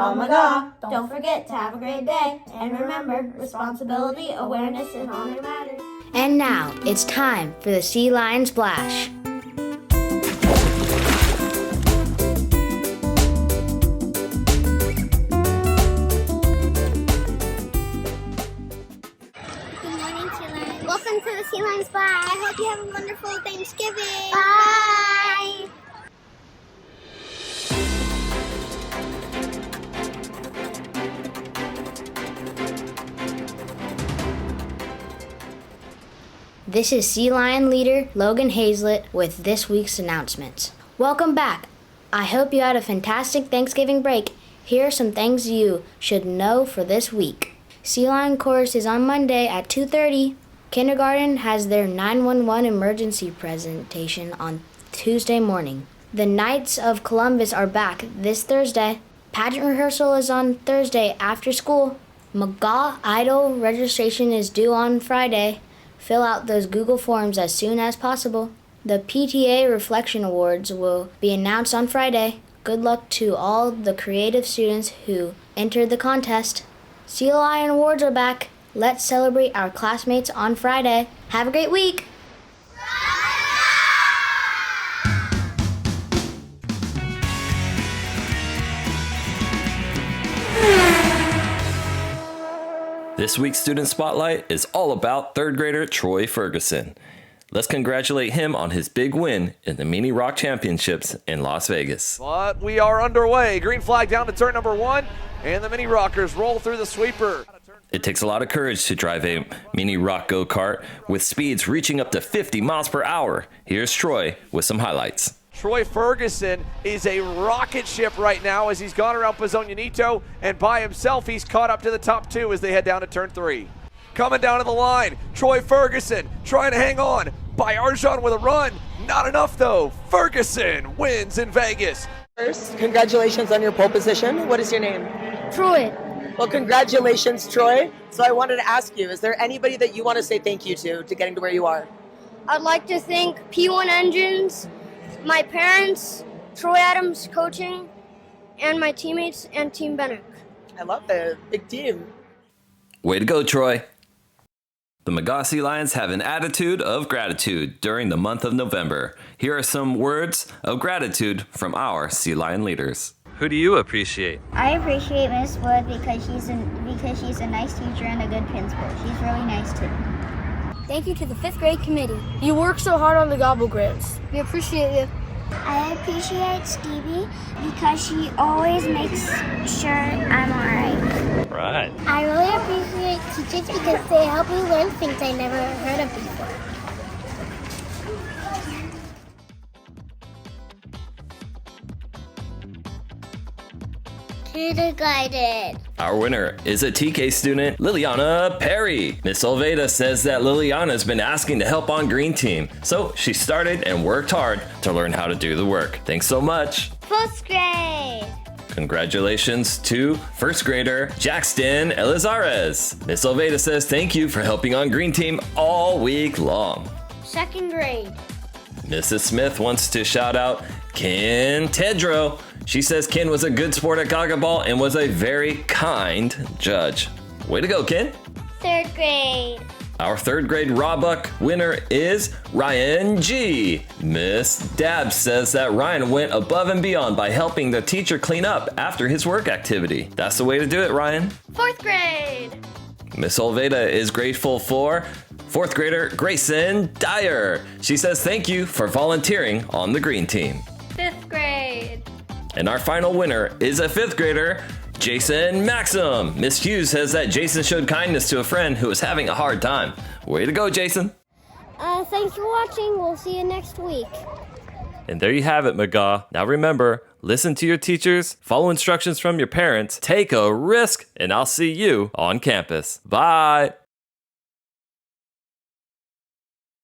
all McGaw. Don't forget to have a great day. And remember, responsibility, awareness, and honor matter. And now, it's time for the Sea Lion Splash. Welcome to the Sea Lion Splash. I hope you have a wonderful Thanksgiving. Bye! This is Sea Lion leader Logan Hazlett with this week's announcements. Welcome back. I hope you had a fantastic Thanksgiving break. Here are some things you should know for this week. Sea Lion course is on Monday at 2:30. Kindergarten has their 911 emergency presentation on Tuesday morning. The Knights of Columbus are back this Thursday. Pageant rehearsal is on Thursday after school. McGaw Idol registration is due on Friday. Fill out those Google Forms as soon as possible. The PTA Reflection Awards will be announced on Friday. Good luck to all the creative students who entered the contest. Sea Lion Awards are back. Let's celebrate our classmates on Friday. Have a great week! This week's Student Spotlight is all about third grader Troy Ferguson. Let's congratulate him on his big win in the Mini Rock Championships in Las Vegas. But we are underway. Green flag down to turn number 1, and the Mini Rockers roll through the sweeper. It takes a lot of courage to drive a Mini Rock go-kart with speeds reaching up to 50 miles per hour. Here's Troy with some highlights. Troy Ferguson is a rocket ship right now as he's gone around Pozzonanito, and by himself he's caught up to the top 2 as they head down to turn 3. Coming down to the line, Troy Ferguson trying to hang on by Arjan with a run. Not enough though. Ferguson wins in Vegas. First, congratulations on your pole position. What is your name? Troy. Well, congratulations, Troy. So I wanted to ask you, is there anybody that you want to say thank you to getting to where you are? I'd like to thank P1 Engines, my parents, Troy Adams Coaching, and my teammates and Team Bennick. I love it. Big team. Way to go, Troy. The McGaw Sea Lions have an attitude of gratitude during the month of November. Here are some words of gratitude from our Sea Lion leaders. Who do you appreciate? I appreciate Miss Wood because she's a nice teacher and a good principal. She's really nice too. Thank you to the 5th grade committee. You work so hard on the Gobble Grants. We appreciate you. I appreciate Stevie because she always makes sure I'm alright. Right. I really appreciate teachers because they help me learn things I never heard of before. Kindergarten. Our winner is a TK student, Liliana Perry. Miss Olveda says that Liliana's been asking to help on Green Team, so she started and worked hard to learn how to do the work. Thanks so much. 1st grade. Congratulations to 1st grader Jackson Elizares. Miss Olveda says thank you for helping on Green Team all week long. 2nd grade. Mrs. Smith wants to shout out Ken Tedrow. She says Ken was a good sport at Gaga Ball and was a very kind judge. Way to go, Ken. 3rd grade. Our 3rd grade Rawbuck winner is Ryan G. Miss Dabbs says that Ryan went above and beyond by helping the teacher clean up after his work activity. That's the way to do it, Ryan. 4th grade. Miss Olveda is grateful for 4th grader Grayson Dyer. She says thank you for volunteering on the Green Team. 5th grade. And our final winner is a 5th grader, Jason Maxim. Miss Hughes says that Jason showed kindness to a friend who was having a hard time. Way to go, Jason. Thanks for watching. We'll see you next week. And there you have it, McGaw. Now remember, listen to your teachers, follow instructions from your parents, take a risk, and I'll see you on campus. Bye.